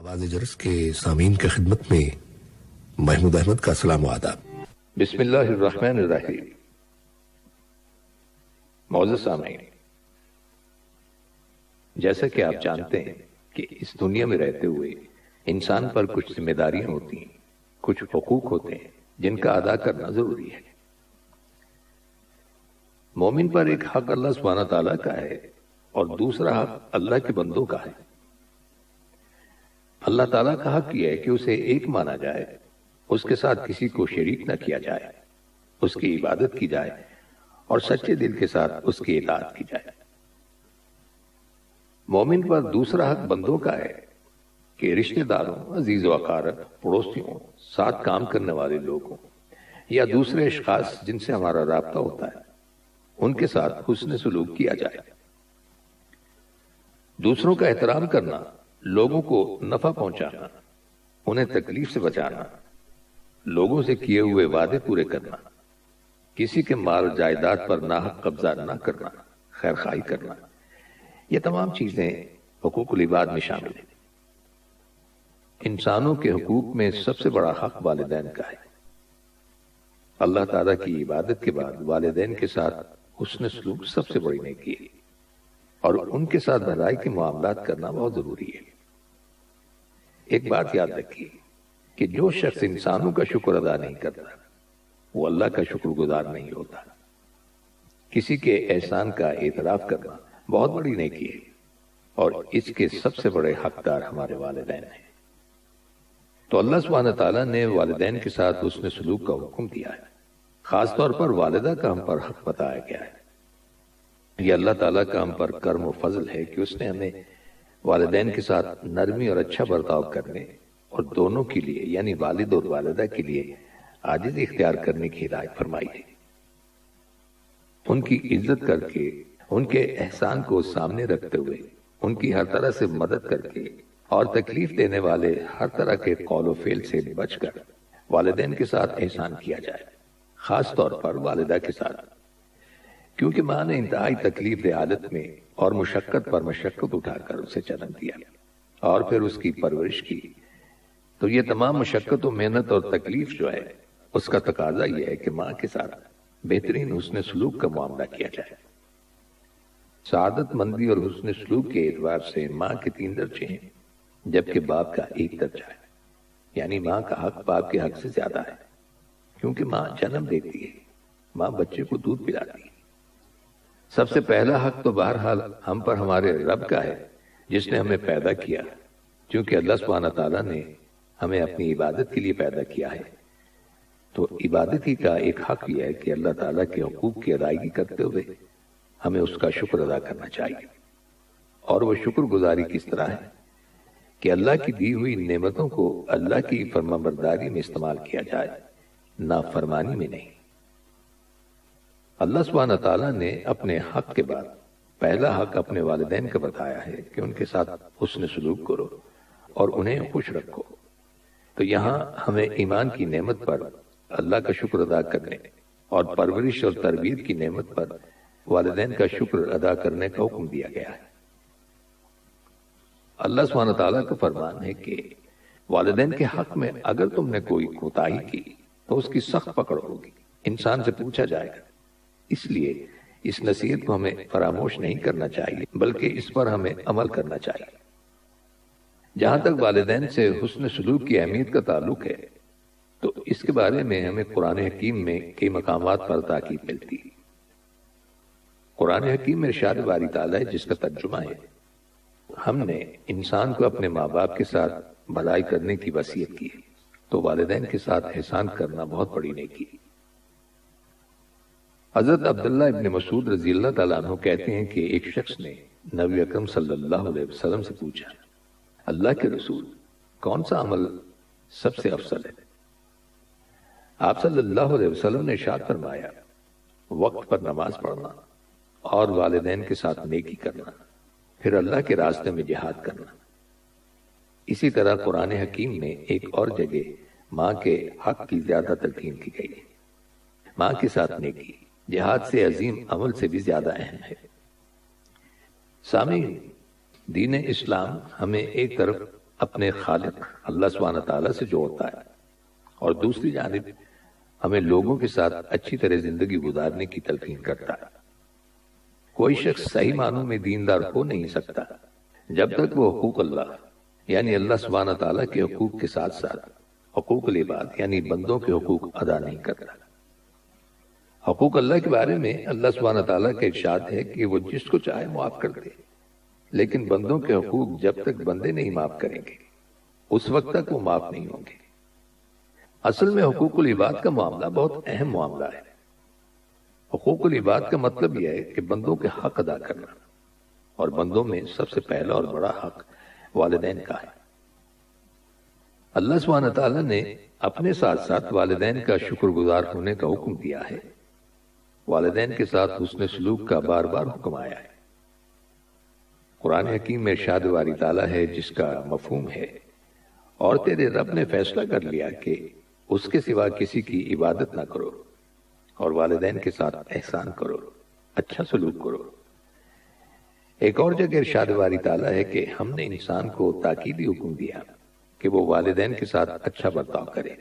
آواز جرس کے سامعین کی خدمت میں محمود احمد کا سلام و آداب۔ بسم اللہ الرحمن الرحیم۔ معزز سامعین، جیسا کہ آپ جانتے ہیں کہ اس دنیا میں رہتے ہوئے انسان پر کچھ ذمہ داریاں ہوتی ہیں، کچھ حقوق ہوتے ہیں جن کا ادا کرنا ضروری ہے۔ مومن پر ایک حق اللہ سبحانہ تعالیٰ کا ہے اور دوسرا حق اللہ کے بندوں کا ہے۔ اللہ تعالیٰ کا حق یہ ہے کہ اسے ایک مانا جائے، اس کے ساتھ کسی کو شریک نہ کیا جائے، اس کی عبادت کی جائے اور سچے دل کے ساتھ اس کی اطاعت کی جائے۔ مومن پر دوسرا حق بندوں کا ہے کہ رشتہ داروں، عزیز و اقارب، پڑوسیوں، ساتھ کام کرنے والے لوگوں یا دوسرے اشخاص جن سے ہمارا رابطہ ہوتا ہے ان کے ساتھ حسن سلوک کیا جائے۔ دوسروں کا احترام کرنا، لوگوں کو نفع پہنچانا، انہیں تکلیف سے بچانا، لوگوں سے کیے ہوئے وعدے پورے کرنا، کسی کے مال جائیداد پر ناحق قبضہ نہ کرنا، خیر خواہی کرنا، یہ تمام چیزیں حقوق العباد میں شامل ہیں۔ انسانوں کے حقوق میں سب سے بڑا حق والدین کا ہے۔ اللہ تعالیٰ کی عبادت کے بعد والدین کے ساتھ حسن سلوک سب سے بڑی نیکی ہے اور ان کے ساتھ بھلائی کے معاملات کرنا بہت ضروری ہے۔ ایک بات یاد رکھیے کہ جو شخص انسانوں کا شکر ادا نہیں کرتا وہ اللہ کا شکر گزار نہیں ہوتا۔ کسی کے احسان کا اعتراف کرنا بہت بڑی نیکی ہے اور اس کے سب سے بڑے حقدار ہمارے والدین ہیں۔ تو اللہ سبحانہ تعالیٰ نے والدین کے ساتھ حسن سلوک کا حکم دیا ہے۔ خاص طور پر والدہ کا ہم پر حق بتایا گیا ہے۔ یہ اللہ تعالیٰ کا ہم پر کرم و فضل ہے کہ اس نے ہمیں والدین کے ساتھ نرمی اور اچھا برتاؤ کرنے اور دونوں کے لیے یعنی والد اور والدہ کے لیے عاجزی اختیار کرنے کی ہدایت فرمائی ہے۔ ان کی عزت کر کے، ان کے احسان کو سامنے رکھتے ہوئے، ان کی ہر طرح سے مدد کر کے اور تکلیف دینے والے ہر طرح کے قول و فعل سے بچ کر والدین کے ساتھ احسان کیا جائے، خاص طور پر والدہ کے ساتھ، کیونکہ ماں نے انتہائی تکلیف دہ حالت میں اور مشقت پر مشقت اٹھا کر اسے جنم دیا اور پھر اس کی پرورش کی، تو یہ تمام مشقت و محنت اور تکلیف جو ہے اس کا تقاضا یہ ہے کہ ماں کے ساتھ بہترین حسن سلوک کا معاملہ کیا جائے۔ سعادت مندی اور حسن سلوک کے اعتبار سے ماں کے 3 درجے ہیں جبکہ باپ کا 1 درجہ ہے، یعنی ماں کا حق باپ کے حق سے زیادہ ہے، کیونکہ ماں جنم دیتی ہے، ماں بچے کو دودھ پلاتی ہے۔ سب سے پہلا حق تو بہرحال ہم پر ہمارے رب کا ہے جس نے ہمیں پیدا کیا، کیونکہ اللہ سبحانہ تعالیٰ نے ہمیں اپنی عبادت کے لیے پیدا کیا ہے۔ تو عبادت ہی کا ایک حق یہ ہے کہ اللہ تعالیٰ کے حقوق کی ادائیگی کرتے ہوئے ہمیں اس کا شکر ادا کرنا چاہیے۔ اور وہ شکر گزاری کس طرح ہے کہ اللہ کی دی ہوئی نعمتوں کو اللہ کی فرمانبرداری میں استعمال کیا جائے، نافرمانی میں نہیں۔ اللہ سبحانہ تعالیٰ نے اپنے حق کے بعد پہلا حق اپنے والدین کا بتایا ہے کہ ان کے ساتھ حسن سلوک کرو اور انہیں خوش رکھو۔ تو یہاں ہمیں ایمان کی نعمت پر اللہ کا شکر ادا کرنے اور پرورش اور تربیت کی نعمت پر والدین کا شکر ادا کرنے کا حکم دیا گیا ہے۔ اللہ سبحانہ تعالیٰ کا فرمان ہے کہ والدین کے حق میں اگر تم نے کوئی کوتاہی کی تو اس کی سخت پکڑ ہوگی، انسان سے پوچھا جائے گا۔ اس لیے اس نصیحت کو ہمیں فراموش نہیں کرنا چاہیے بلکہ اس پر ہمیں عمل کرنا چاہیے۔ جہاں تک والدین سے حسن سلوک کی اہمیت کا تعلق ہے تو اس کے بارے میں ہمیں قرآن حکیم میں کئی مقامات پر تاکید ملتی ہے۔ قرآن حکیم میں ارشاد باری تعالیٰ ہے جس کا ترجمہ ہے، ہم نے انسان کو اپنے ماں باپ کے ساتھ بھلائی کرنے کی وصیت کی ہے، تو والدین کے ساتھ احسان کرنا بہت بڑی نیکی ہے۔ حضرت عبداللہ ابن مسعود رضی اللہ تعالیٰ عنہ کہتے ہیں کہ ایک شخص نے نبی اکرم صلی اللہ علیہ وسلم سے پوچھا، اللہ کے رسول، کون سا عمل سب سے افضل ہے؟ آپ صلی اللہ علیہ وسلم نے ارشاد فرمایا، وقت پر نماز پڑھنا اور والدین کے ساتھ نیکی کرنا، پھر اللہ کے راستے میں جہاد کرنا۔ اسی طرح قرآن حکیم میں ایک اور جگہ ماں کے حق کی زیادہ تلقین کی گئی ہے۔ ماں کے ساتھ نیکی جہاد سے عظیم عمل سے بھی زیادہ اہم ہے۔ سامعین، دین اسلام ہمیں ایک طرف اپنے خالق اللہ سبحانہ تعالیٰ سے جوڑتا ہے، اور دوسری جانب ہمیں لوگوں کے ساتھ اچھی طرح زندگی گزارنے کی تلقین کرتا ہے۔ کوئی شخص صحیح معنوں میں دیندار ہو نہیں سکتا جب تک وہ حقوق اللہ یعنی اللہ سبحانہ تعالیٰ کے حقوق کے ساتھ ساتھ حقوق العباد یعنی بندوں کے حقوق ادا نہیں کرتا۔ حقوق اللہ کے بارے میں اللہ سبحانہ تعالیٰ کا ارشاد ہے کہ وہ جس کو چاہے معاف کر دے، لیکن بندوں کے حقوق جب تک بندے نہیں معاف کریں گے اس وقت تک وہ معاف نہیں ہوں گے۔ اصل میں حقوق العباد کا معاملہ بہت اہم معاملہ ہے۔ حقوق العباد کا مطلب یہ ہے کہ بندوں کے حق ادا کرنا، اور بندوں میں سب سے پہلا اور بڑا حق والدین کا ہے۔ اللہ سبحانہ تعالیٰ نے اپنے ساتھ ساتھ والدین کا شکر گزار ہونے کا حکم دیا ہے۔ والدین کے ساتھ حسن سلوک کا بار بار حکم آیا ہے۔ قرآن حکیم میں ارشاد باری تعالیٰ ہے جس کا مفہوم ہے، اور تیرے رب نے فیصلہ کر لیا کہ اس کے سوا کسی کی عبادت نہ کرو، اور والدین کے ساتھ احسان کرو، اچھا سلوک کرو۔ ایک اور جگہ ارشاد باری تعالیٰ ہے کہ ہم نے انسان کو تاکیدی حکم دیا کہ وہ والدین کے ساتھ اچھا برتاؤ کرے۔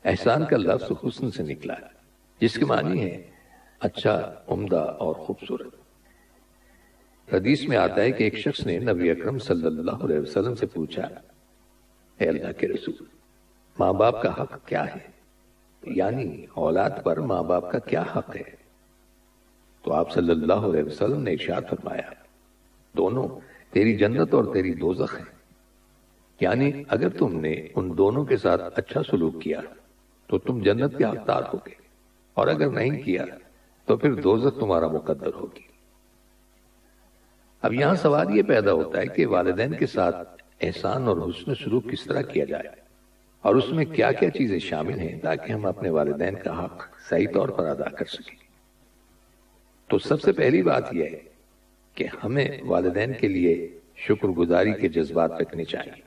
احسان کا لفظ حسن سے نکلا ہے، جس کے معنی ہے اچھا، عمدہ اور خوبصورت۔ حدیث میں آتا ہے کہ ایک شخص نے نبی اکرم صلی اللہ علیہ وسلم سے پوچھا، اے اللہ کے رسول، ماں باپ کا حق کیا ہے؟ یعنی اولاد پر ماں باپ کا کیا حق ہے؟ تو آپ صلی اللہ علیہ وسلم نے ارشاد فرمایا، دونوں، تیری جنت اور تیری دوزخ ہے۔ یعنی اگر تم نے ان دونوں کے ساتھ اچھا سلوک کیا تو تم جنت کے حقدار ہوگے، اور اگر نہیں کیا تو پھر دوزخ تمہارا مقدر ہوگی۔ اب یہاں سوال یہ پیدا ہوتا ہے کہ والدین کے ساتھ احسان اور حسن سلوک کس طرح کیا جائے، اور اس میں کیا کیا چیزیں شامل ہیں تاکہ ہم اپنے والدین کا حق صحیح طور پر ادا کر سکیں۔ تو سب سے پہلی بات یہ ہے کہ ہمیں والدین کے لیے شکر گزاری کے جذبات رکھنے چاہیے۔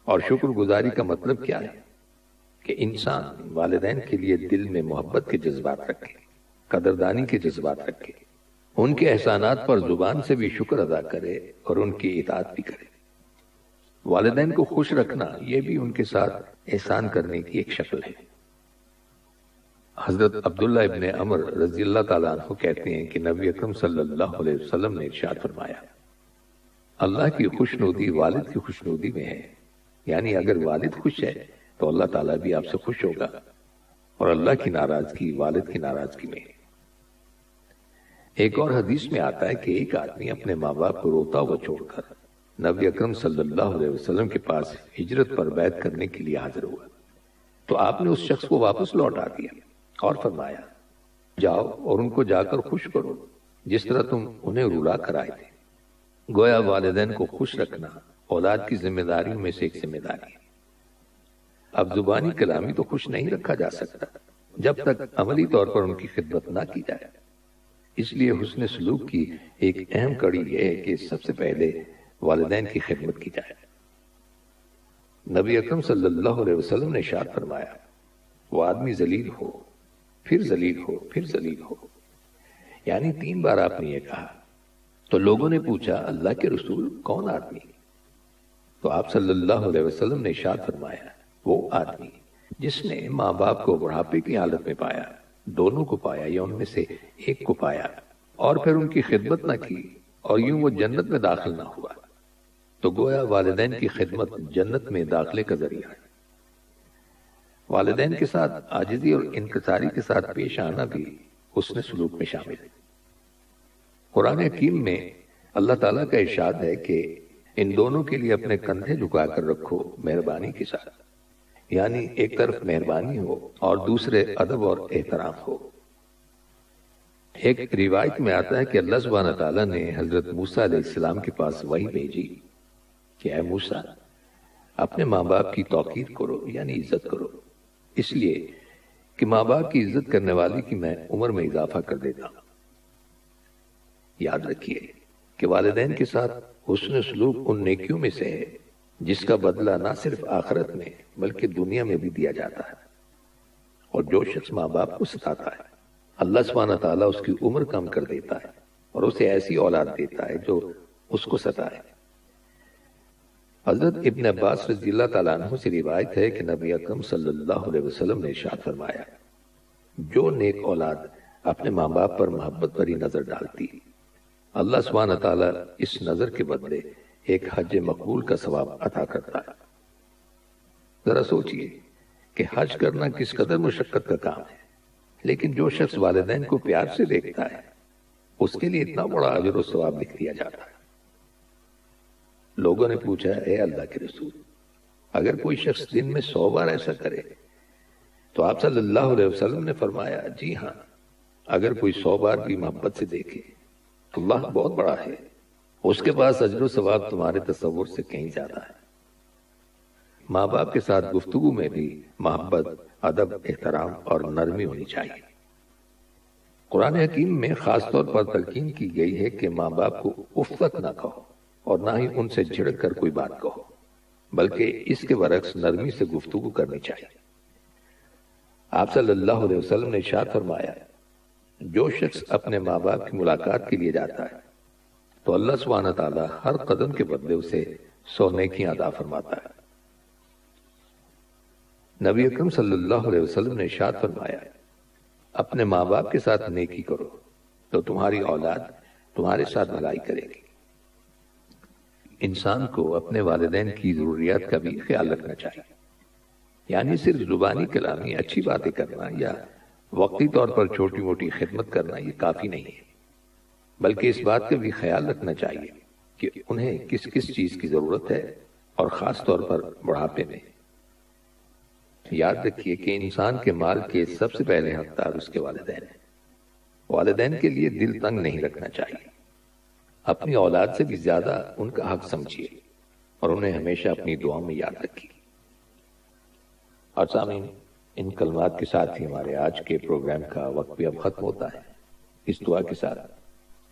اور شکر گزاری کا مطلب کیا ہے؟ کہ انسان والدین کے لیے دل میں محبت کے جذبات رکھے، قدردانی کے جذبات رکھے، ان کے احسانات پر زبان سے بھی شکر ادا کرے اور ان کی اطاعت بھی کرے۔ والدین کو خوش رکھنا یہ بھی ان کے ساتھ احسان کرنے کی ایک شکل ہے۔ حضرت عبداللہ ابن عمر رضی اللہ تعالیٰ عنہ کہتے ہیں کہ نبی اکرم صلی اللہ علیہ وسلم نے ارشاد فرمایا، اللہ کی خوشنودی والد کی خوشنودی میں ہے۔ یعنی اگر والد خوش ہے تو اللہ تعالیٰ بھی آپ سے خوش ہوگا، اور اللہ کی ناراضگی والد کی ناراضگی میں ہے۔ ایک اور حدیث میں آتا ہے کہ ایک آدمی اپنے ماں باپ کو روتا ہوا چھوڑ کر نبی اکرم صلی اللہ علیہ وسلم کے پاس ہجرت پر بیعت کرنے کے لیے حاضر ہوا، تو آپ نے اس شخص کو واپس لوٹا دیا اور فرمایا، جاؤ اور ان کو جا کر خوش کرو جس طرح تم انہیں رلا کر آئے تھے۔ گویا والدین کو خوش رکھنا اولاد کی ذمہ داریوں میں سے ایک ذمہ داری ہے۔ اب زبانی کلامی تو خوش نہیں رکھا جا سکتا جب تک عملی طور پر ان کی خدمت نہ کی جائے۔ اس لیے حسن سلوک کی ایک اہم کڑی یہ ہے کہ سب سے پہلے والدین کی خدمت کی جائے۔ نبی اکرم صلی اللہ علیہ وسلم نے ارشاد فرمایا، وہ آدمی ذلیل ہو، پھر ذلیل ہو، پھر ذلیل ہو، یعنی 3 بار آپ نے یہ کہا۔ تو لوگوں نے پوچھا، اللہ کے رسول کون آدمی؟ تو آپ صلی اللہ علیہ وسلم نے ارشاد فرمایا، وہ آدمی جس نے ماں باپ کو بڑھاپے کی حالت میں پایا، دونوں کو پایا یا ان میں سے ایک کو پایا، اور پھر ان کی خدمت نہ کی اور یوں وہ جنت میں داخل نہ ہوا، تو گویا والدین کی خدمت جنت میں داخلے کا ذریعہ ہے۔ والدین کے ساتھ عاجزی اور انکساری کے ساتھ پیش آنا بھی حسن سلوک میں شامل ہے۔ قرآن حکیم میں اللہ تعالیٰ کا ارشاد ہے کہ ان دونوں کے لیے اپنے کندھے جھکا کر رکھو مہربانی کے ساتھ، یعنی ایک طرف مہربانی ہو اور دوسرے ادب اور احترام ہو۔ ایک روایت میں آتا ہے کہ اللہ سبحانہ تعالیٰ نے حضرت موسیٰ علیہ السلام کے پاس وحی بھیجی کہ اے موسیٰ، اپنے ماں باپ کی توقیر کرو، یعنی عزت کرو، اس لیے کہ ماں باپ کی عزت کرنے والی کی میں عمر میں اضافہ کر دیتا ہوں۔ یاد رکھیے کہ والدین کے ساتھ حسن سلوک ان نیکیوں میں سے ہے جس کا بدلہ نہ صرف آخرت میں بلکہ دنیا میں بھی دیا جاتا ہے۔ اور جو شخص ماں باپ کو ستاتا ہے، اللہ سبحانہ تعالیٰ اس کی عمر کم کر دیتا ہے اور اسے ایسی اولاد دیتا ہے جو اس کو ستائے۔ حضرت ابن عباس رضی اللہ تعالیٰ عنہ سے روایت ہے کہ نبی اکرم صلی اللہ علیہ وسلم نے ارشاد فرمایا، جو نیک اولاد اپنے ماں باپ پر محبت بھری نظر ڈالتی، اللہ سبحانہ تعالیٰ اس نظر کے بدلے ایک حج مقبول کا ثواب عطا کرتا ہے۔ ذرا سوچئے کہ حج کرنا کس قدر مشقت کا کام ہے، لیکن جو شخص والدین کو پیار سے دیکھتا ہے اس کے لیے اتنا بڑا اجر و ثواب لکھ دیا جاتا ہے۔ لوگوں نے پوچھا، اے اللہ کے رسول، اگر کوئی شخص دن میں 100 بار ایسا کرے تو آپ صلی اللہ علیہ وسلم نے فرمایا، جی ہاں، اگر کوئی 100 بار بھی محبت سے دیکھے، اللہ بہت بڑا ہے، اس کے پاس اجر و ثواب تمہارے تصور سے کہیں زیادہ ہے۔ ماں باپ کے ساتھ گفتگو میں بھی محبت، ادب، احترام اور نرمی ہونی چاہیے۔ قرآن حکیم میں خاص طور پر تلقین کی گئی ہے کہ ماں باپ کو اف تک نہ کہو اور نہ ہی ان سے جھڑک کر کوئی بات کہو، بلکہ اس کے برعکس نرمی سے گفتگو کرنی چاہیے۔ آپ صلی اللہ علیہ وسلم نے ارشاد فرمایا، جو شخص اپنے ماں باپ کی ملاقات کے لیے جاتا ہے تو اللہ سبحانہ تعالیٰ ہر قدم کے بدلے اسے 100 نیکیاں عطا فرماتا ہے۔ نبی اکرم صلی اللہ علیہ وسلم نے ارشاد فرمایا، اپنے ماں باپ کے ساتھ نیکی کرو تو تمہاری اولاد تمہارے ساتھ بھلائی کرے گی۔ انسان کو اپنے والدین کی ضروریات کا بھی خیال رکھنا چاہیے، یعنی صرف زبانی کلامی اچھی باتیں کرنا یا وقتی طور پر چھوٹی موٹی خدمت کرنا یہ کافی نہیں ہے، بلکہ اس بات کا بھی خیال رکھنا چاہیے کہ انہیں کس کس چیز کی ضرورت ہے، اور خاص طور پر بڑھاپے میں۔ یاد رکھیے کہ انسان کے مال کے سب سے پہلے حقدار اس کے والدین ہیں۔ والدین کے لیے دل تنگ نہیں رکھنا چاہیے، اپنی اولاد سے بھی زیادہ ان کا حق سمجھیے اور انہیں ہمیشہ اپنی دعاؤں میں یاد رکھیے۔ اور سامعین، ان کلمات کے ساتھ ہی ہمارے آج کے پروگرام کا وقت بھی اب ختم ہوتا ہے، اس دعا کے ساتھ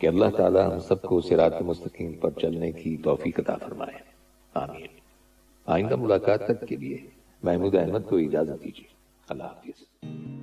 کہ اللہ تعالی ہم سب کو صراط مستقیم پر چلنے کی توفیق عطا فرمائے، آمین۔ آئندہ ملاقات تک کے لیے محمود احمد کو اجازت دیجیے، اللہ حافظ۔